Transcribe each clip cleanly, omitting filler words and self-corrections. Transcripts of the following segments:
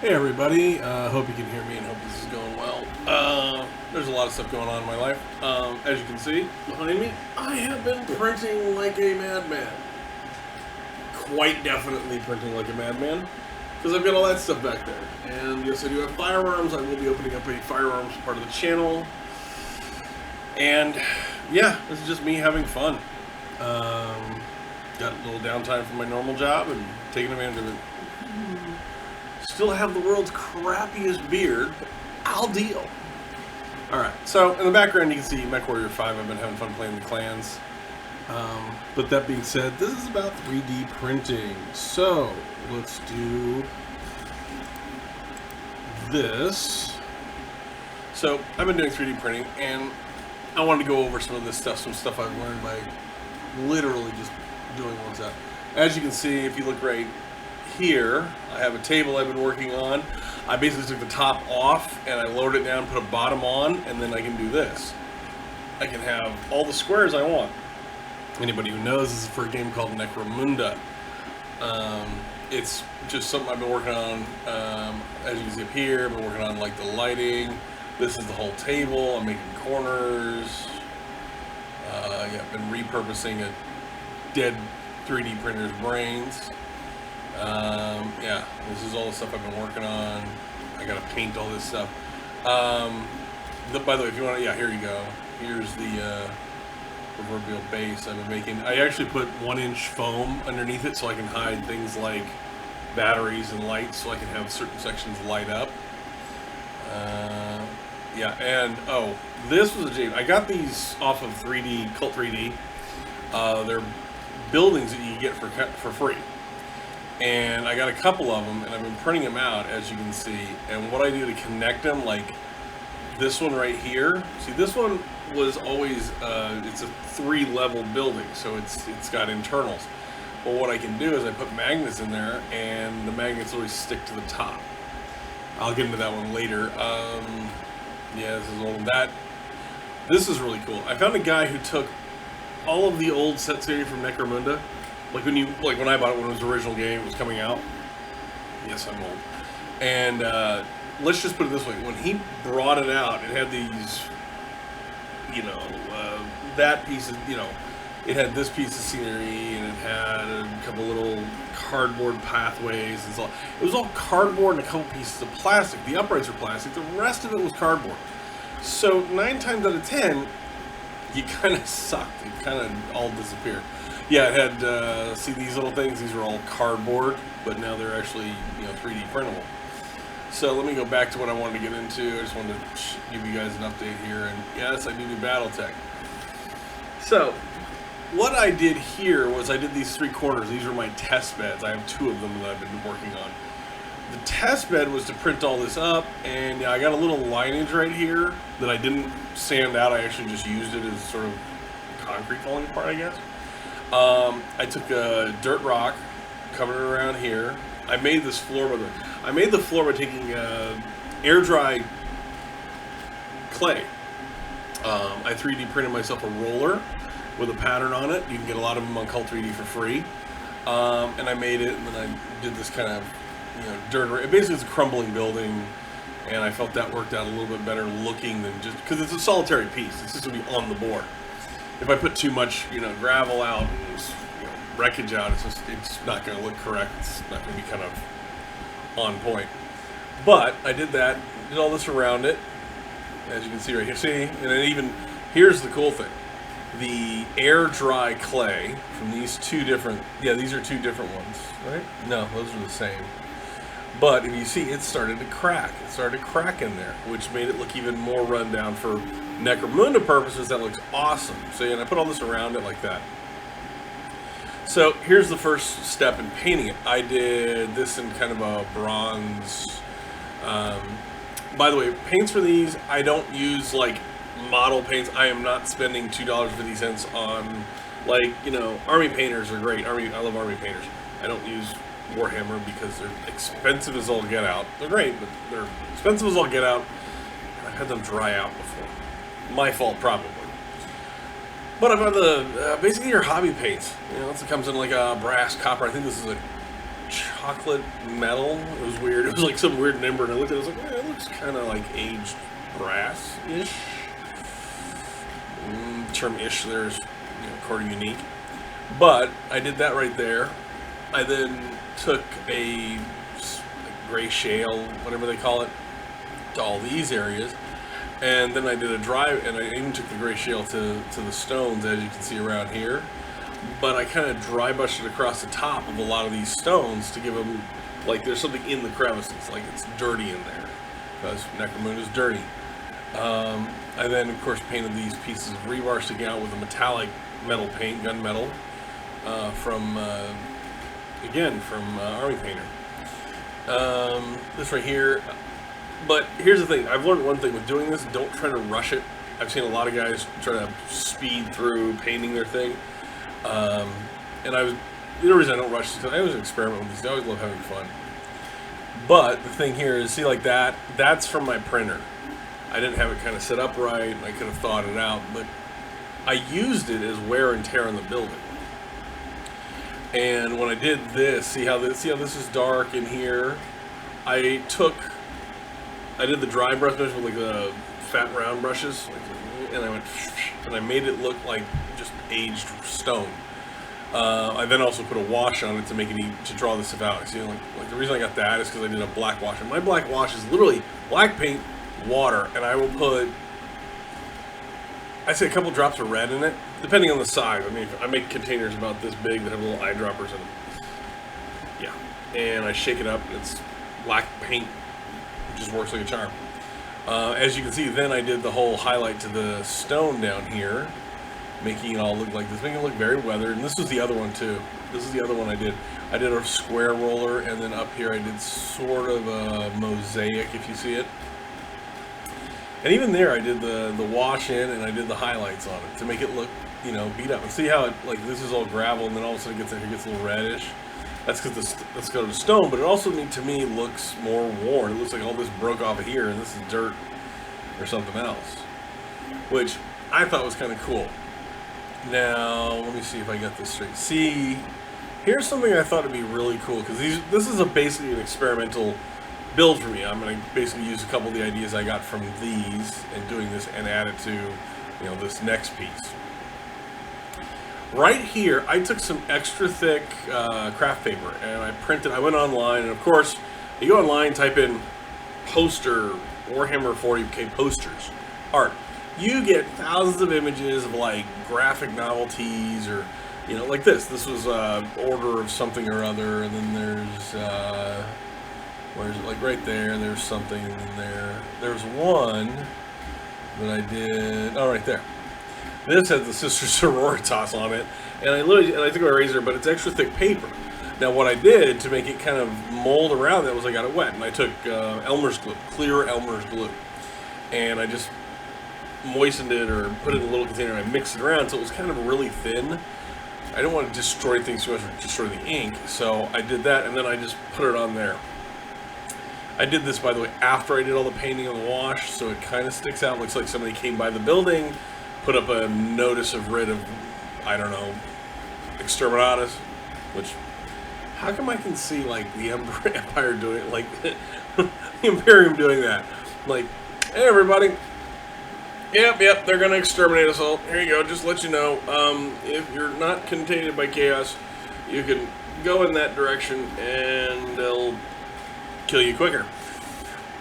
Hey everybody, hope you can hear me and hope this is going well. There's a lot of stuff going on in my life. As you can see behind me, I have been printing like a madman. Quite definitely printing like a madman, because I've got all that stuff back there. And yes, I do have firearms. I will be opening up a firearms part of the channel. And yeah, this is just me having fun. Got a little downtime from my normal job and taking advantage of it. Still have the world's crappiest beard. I'll deal. Alright, so in the background you can see MechWarrior 5. I've been having fun playing the clans. But that being said, this is about 3D printing. So, let's do this. So, I've been doing 3D printing, and I wanted to go over some of this stuff, some stuff I've learned by literally just doing what's up. As you can see, if you look right here, I have a table I've been working on. I basically took the top off and I lowered it down, put a bottom on, and then I can do this. I can have all the squares I want. Anybody who knows, this is for a game called Necromunda. It's just something I've been working on. As you can see up here, I've been working on like the lighting. This is the whole table. I'm making corners. Yeah, I've been repurposing a dead 3D printer's brains. Yeah, this is all the stuff I've been working on. I gotta paint all this stuff. By the way, if you want to, yeah, here you go. Here's the proverbial base I've been making. I actually put 1-inch foam underneath it so I can hide things like batteries and lights, so I can have certain sections light up. Yeah, and oh, this was a jam. I got these off of Cult 3D. They're buildings that you get for free. And I got a couple of them, and I've been printing them out, as you can see. And what I do to connect them, like this one right here. See, this one was always, it's a 3-level building, so it's got internals. But what I can do is I put magnets in there, and the magnets always stick to the top. I'll get into that one later. Yeah, this is old. This is really cool. I found a guy who took all of the old set series from Necromunda. Like when I bought it when it was the original game, it was coming out. Yes, I'm old. And let's just put it this way: when he brought it out, it had these, that piece of, it had this piece of scenery, and it had a couple little cardboard pathways and so on. It was all cardboard and a couple pieces of plastic. The uprights were plastic. The rest of it was cardboard. So 9 times out of 10, you kind of sucked. It kind of all disappeared. Yeah, it had, see these little things? These are all cardboard, but now they're actually, 3D printable. So let me go back to what I wanted to get into. I just wanted to give you guys an update here. And yes, I do Battletech. So what I did here was I did these 3 corners. These are my test beds. I have 2 of them that I've been working on. The test bed was to print all this up, and I got a little lineage right here that I didn't sand out. I actually just used it as sort of concrete falling apart, I guess. I took a dirt rock, covered it around here. I made this floor by taking air dry clay. I 3D printed myself a roller with a pattern on it. You can get a lot of them on Cult 3D for free. And I made it, and then I did this kind of, dirt. Basically, it's a crumbling building, and I felt that worked out a little bit better looking than just because it's a solitary piece. It's just gonna be on the board. If I put too much, gravel out and wreckage out, it's not going to look correct. It's not going to be kind of on point. But I did that, did all this around it, as you can see right here. See, and then even here's the cool thing: the air dry clay from these 2 different. Yeah, these are 2 different ones, right? No, those are the same. But if you see, it started to crack. It started to crack in there, which made it look even more rundown. For Necromunda purposes, that looks awesome. So, and I put all this around it like that. So here's the first step in painting it. I did this in kind of a bronze. By the way, paints for these, I don't use like model paints. I am not spending $2.50 on, like, army painters are great. I love army painters. I don't use Warhammer because they're expensive as all get out. They're great, but they're expensive as all get out. I've had them dry out before. My fault, probably. But I've got the basically your hobby paints. It comes in like a brass, copper. I think this is a chocolate metal. It was weird. It was like some weird number, and I looked at it, I was like, it looks kind of like aged brass-ish. Term "ish" there is, according to Unique. But I did that right there. I then took a gray shale, whatever they call it, to all these areas. And then I did a drive, and I even took the gray shale to the stones, as you can see around here. But I kind of dry brushed it across the top of a lot of these stones to give them, like, there's something in the crevices, like it's dirty in there, because Necromunda is dirty. I then, of course, painted these pieces of rebar sticking out with a metallic metal paint, gunmetal, from Army Painter. This right here. But here's the thing, I've learned one thing with doing this: don't try to rush it. I've seen a lot of guys try to speed through painting their thing. And the reason I don't rush is because I always experiment with these. I always love having fun. But the thing here is, see, like that's from my printer. I didn't have it kind of set up right, and I could have thought it out, but I used it as wear and tear on the building. And when I did this, see how this is dark in here? I did the dry brush with like the fat round brushes, and I made it look like just aged stone. I then also put a wash on it to make it to draw this stuff out. See, like the reason I got that is because I did a black wash, and my black wash is literally black paint, water, and I will put, I'd say, a couple drops of red in it, depending on the size. I mean, I make containers about this big that have little eyedroppers in them. Yeah, and I shake it up, and it's black paint. It just works like a charm. As you can see, then I did the whole highlight to the stone down here, making it all look like this, making it look very weathered. And this was the other one too. This is the other one I did. I did a square roller, and then up here I did sort of a mosaic, if you see it. And even there, I did the wash in, and I did the highlights on it to make it look, beat up. And see how it, like, this is all gravel, and then all of a sudden it gets a little reddish. That's because let's go to stone, but it also, to me, looks more worn. It looks like all this broke off of here, and this is dirt or something else, which I thought was kind of cool. Now, let me see if I get this straight. See, here's something I thought would be really cool, because this is basically an experimental build for me. I'm going to basically use a couple of the ideas I got from these and doing this and add it to, this next piece. Right here, I took some extra thick craft paper, and I went online, and of course, you go online, type in poster, Warhammer 40K posters, art. You get thousands of images of, like, graphic novelties, or, like this. This was order of something or other, and then there's, where's it, like right there, there's something in there. There's one that I did, oh, right there. This has the Sister Sororitas on it, and I took my razor, but it's extra thick paper. Now, what I did to make it kind of mold around that was I got it wet, and I took Elmer's glue, clear Elmer's glue, and I just moistened it or put it in a little container, and I mixed it around so it was kind of really thin. I didn't want to destroy things too much or destroy the ink, so I did that, and then I just put it on there. I did this, by the way, after I did all the painting on the wash, so it kind of sticks out. Looks like somebody came by the building, put up a notice of writ of, I don't know, exterminatus, which, how come I can see, like, the Empire doing it, like, the Imperium doing that? Like, hey, everybody. Yep, they're going to exterminate us all. Here you go, just let you know, if you're not contained by chaos, you can go in that direction, and they'll kill you quicker.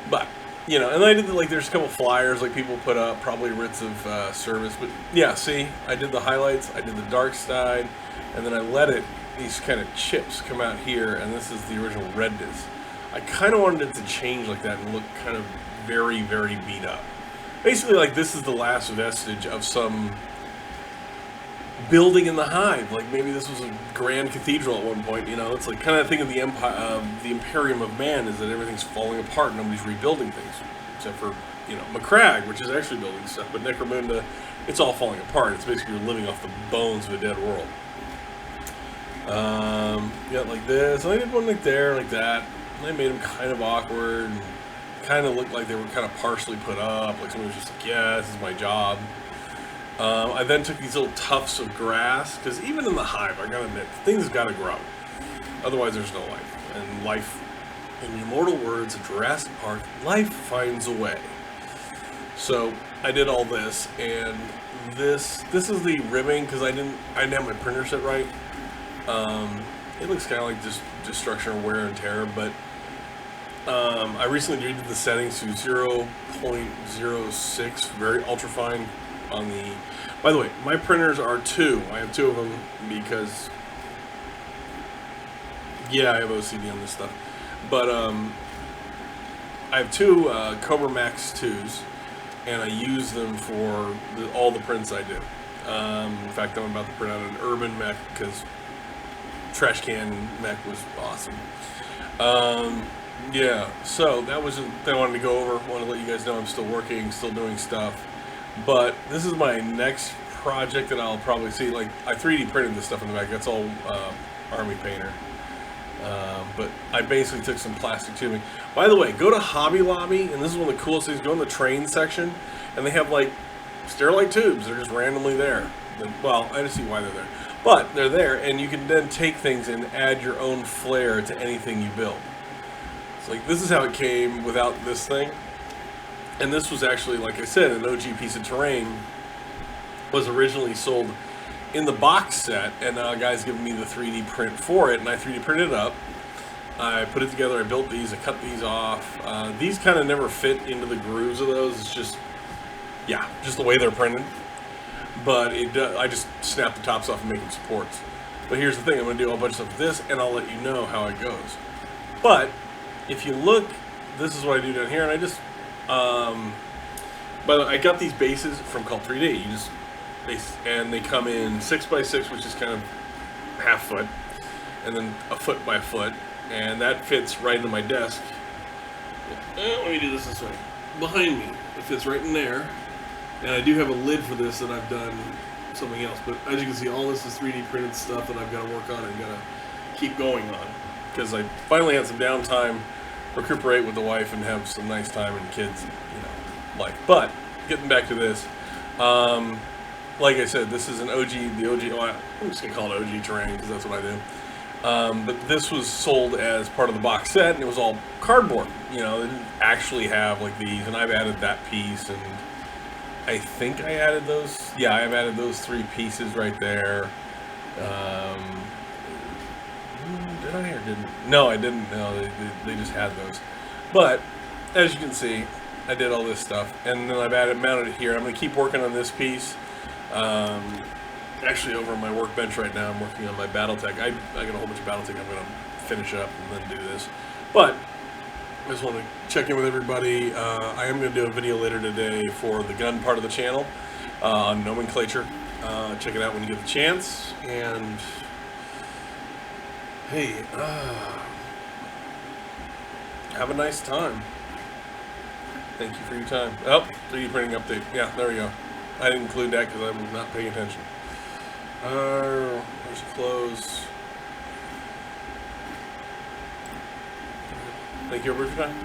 But, and I did, like, there's a couple flyers, like, people put up, probably writs of service, but, yeah, see, I did the highlights, I did the dark side, and then I let these kind of chips come out here, and this is the original redness. I kind of wanted it to change like that and look kind of very, very beat up. Basically, like, this is the last vestige of some building in the Hive. Like, maybe this was a grand cathedral at one point, it's like kind of the thing of the Empire, the Imperium of Man, is that everything's falling apart, nobody's rebuilding things, except for, Macragge, which is actually building stuff, but Necromunda, it's all falling apart. It's basically you're living off the bones of a dead world. Yeah, like this, and I did one like there, like that, and I made them kind of awkward, and kind of looked like they were kind of partially put up, like somebody was just like, yeah, this is my job. I then took these little tufts of grass, because even in the Hive, I gotta admit, things gotta grow. Otherwise, there's no life. And life, in the immortal words of Jurassic Park, life finds a way. So I did all this, and this is the ribbing because I didn't have my printer set right. It looks kind of like just structural wear and tear, but I recently redid the settings to 0.06, very ultra fine on the. By the way, my printers are 2. I have 2 of them because, yeah, I have OCD on this stuff. But I have 2 Cobra Max 2s, and I use them for all the prints I do. In fact, I'm about to print out an Urban mech because Trash Can mech was awesome. Yeah, so that was what I wanted to go over. I want to let you guys know I'm still working, still doing stuff. But this is my next project that I'll probably see. Like, I 3D printed this stuff in the back. That's all Army Painter. But I basically took some plastic tubing. By the way, go to Hobby Lobby, and this is one of the coolest things. Go in the train section, and they have, like, Sterilite tubes. They're just randomly there. Well, I just see why they're there. But they're there, and you can then take things and add your own flair to anything you build. It's like, this is how it came without this thing. And this was actually, like I said, an OG piece of terrain. Was originally sold in the box set, and now a guy's giving me the 3D print for it, and I 3D printed it up. I put it together, I built these, I cut these off. These kind of never fit into the grooves of those. It's just, yeah, just the way they're printed. But I just snap the tops off and make them supports. But here's the thing, I'm going to do a bunch of stuff with this, and I'll let you know how it goes. But if you look, this is what I do down here, and I just, but I got these bases from Cult 3D. And they come in 6x6, which is kind of half foot, and then a foot by a foot, and that fits right into my desk. Let me do this way. Behind me, it fits right in there. And I do have a lid for this that I've done something else. But as you can see, all this is 3D printed stuff that I've got to work on and got to keep going on. Because I finally had some downtime, recuperate with the wife, and have some nice time and kids, life. But, getting back to this, like I said, this is an OG, I'm just going to call it OG terrain because that's what I do. But this was sold as part of the box set, and it was all cardboard. They didn't actually have like these, and I've added that piece, and I think I added those. Yeah, I've added those 3 pieces right there. Did I or didn't? No, I didn't. No, they just had those. But as you can see, I did all this stuff, and then I've mounted it here. I'm going to keep working on this piece. Actually, over on my workbench right now, I'm working on my BattleTech. I got a whole bunch of BattleTech I'm going to finish up and then do this. But I just want to check in with everybody. I am going to do a video later today for the gun part of the channel on nomenclature. Check it out when you get the chance. And hey, have a nice time. Thank you for your time. Oh, 3D printing update. Yeah, there we go. I didn't include that because I'm not paying attention. There's a close. Thank you everybody for your time.